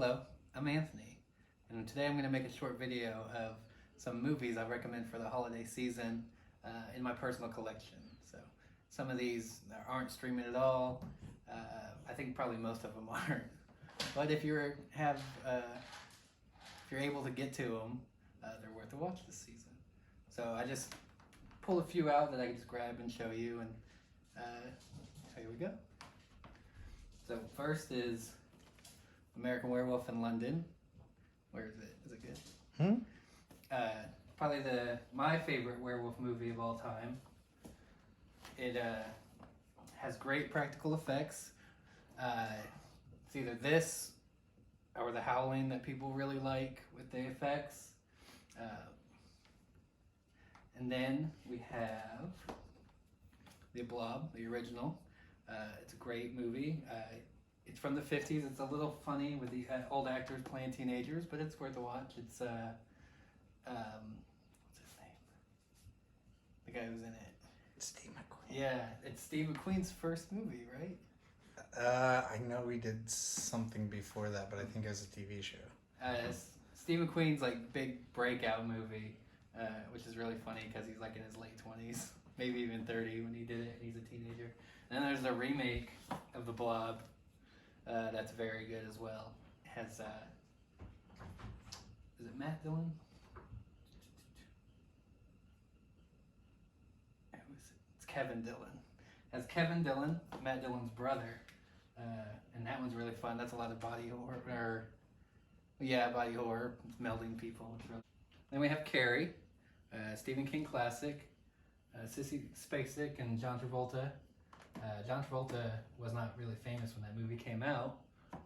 Hello, I'm Anthony, and today I'm going to make a short video of some movies I recommend for the holiday season in my personal collection. So some of these aren't streaming at all. I think probably most of them aren't. But if you're able to get to them, they're worth a watch this season. So I just pull a few out that I can just grab and show you, and here we go. So first is American Werewolf in London. Where is it? Is it good? Probably my favorite werewolf movie of all time. It has great practical effects. It's either this or The Howling that people really like with the effects. And then we have the Blob, the original. It's a great movie. It's from the 50s. It's a little funny with the old actors playing teenagers, but it's worth a watch. It's what's his name? The guy who's in it. Steve McQueen. Yeah, it's Steve McQueen's first movie, right? I know we did something before that, but I think it was a TV show. Steve McQueen's like big breakout movie, which is really funny because he's like in his late 20s, maybe even 30 when he did it. He's a teenager. And then there's the remake of The Blob. That's very good as well. It has, is it Matt Dillon? It's Kevin Dillon. It has Kevin Dillon, Matt Dillon's brother, and that one's really fun. That's a lot of body horror, body horror, it's melding people. Then we have Carrie, Stephen King classic, Sissy Spacek and John Travolta. John Travolta was not really famous when that movie came out,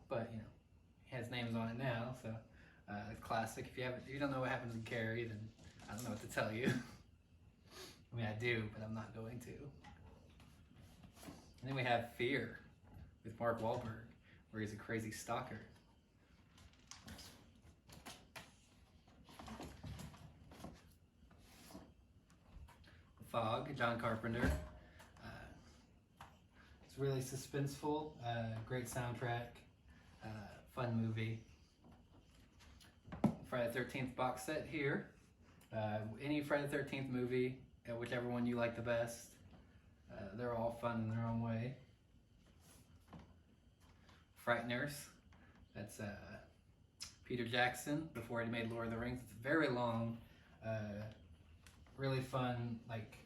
but you know, he has names on it now, so classic. If you don't know what happens in Carrie, then I don't know what to tell you. I mean, I do, but I'm not going to. And then we have Fear with Mark Wahlberg, where he's a crazy stalker. Fog, John Carpenter. It's really suspenseful, great soundtrack, fun movie. Friday the 13th box set here. Any Friday the 13th movie, whichever one you like the best. They're all fun in their own way. Frighteners. That's Peter Jackson before he made Lord of the Rings. It's very long, really fun. Like,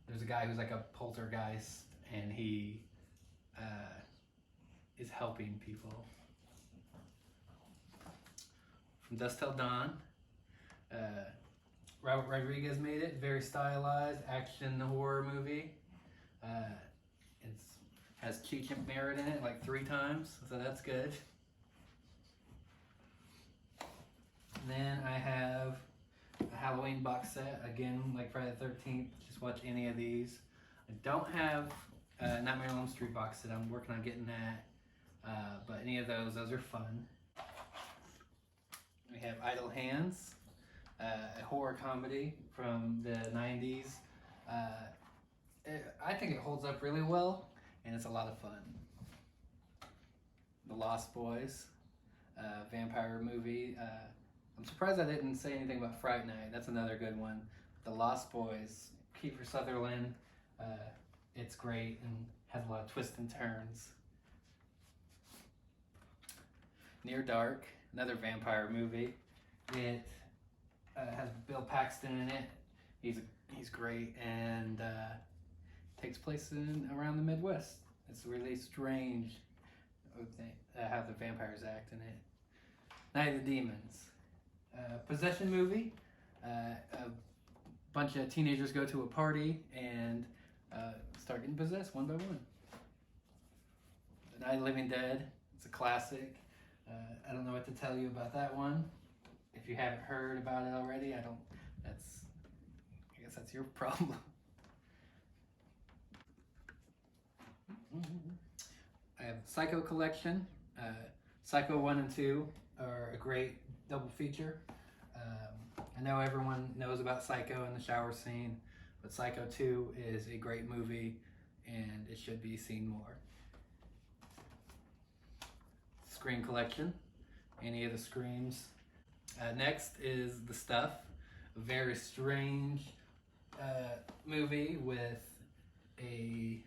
there's a guy who's like a poltergeist, and he is helping people. From Dusk Till Dawn. Robert Rodriguez made it. Very stylized action horror movie. It has Cheech Marin in it like 3 times, so that's good. And then I have a Halloween box set, again like Friday the 13th. Just watch any of these. I don't have Nightmare on Elm Street box set. I'm working on getting that, but any of those are fun. We have Idle Hands, a horror comedy from the 90s. I think it holds up really well, and it's a lot of fun. The Lost Boys, vampire movie. I'm surprised I didn't say anything about Fright Night. That's another good one. The Lost Boys, Kiefer Sutherland. It's great and has a lot of twists and turns. Near Dark, another vampire movie. It has Bill Paxton in it. He's great, and takes place around the Midwest. It's really strange how the vampires act in it. Night of the Demons, possession movie. A bunch of teenagers go to a party and start getting possessed one by one. The Night of the Living Dead. It's a classic. I don't know what to tell you about that one. If you haven't heard about it already, I guess that's your problem. I have Psycho collection. Psycho 1 and 2 are a great double feature. I know everyone knows about Psycho and the shower scene, but Psycho 2 is a great movie and it should be seen more. Screen collection. any of the Screams. Next is The Stuff, a very strange movie with a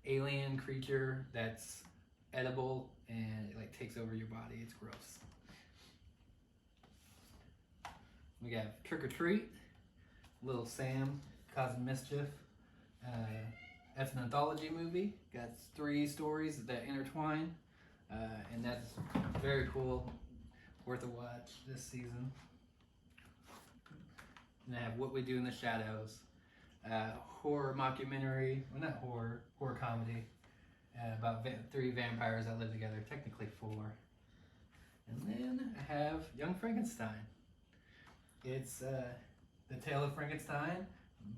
alien creature that's edible and it like takes over your body. It's gross. We got Trick or Treat, Little Sam Causing Mischief. That's an anthology movie. Got 3 stories that intertwine, and that's very cool. Worth a watch this season. And I have What We Do in the Shadows, horror mockumentary. Well, not horror, horror comedy. About 3 vampires that live together. Technically 4. And then I have Young Frankenstein. It's The Tale of Frankenstein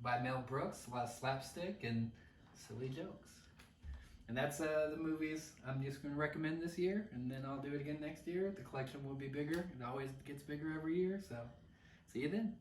by Mel Brooks. A lot of slapstick and silly jokes. And that's the movies I'm just going to recommend this year, and then I'll do it again next year. The collection will be bigger. It always gets bigger every year, so see you then.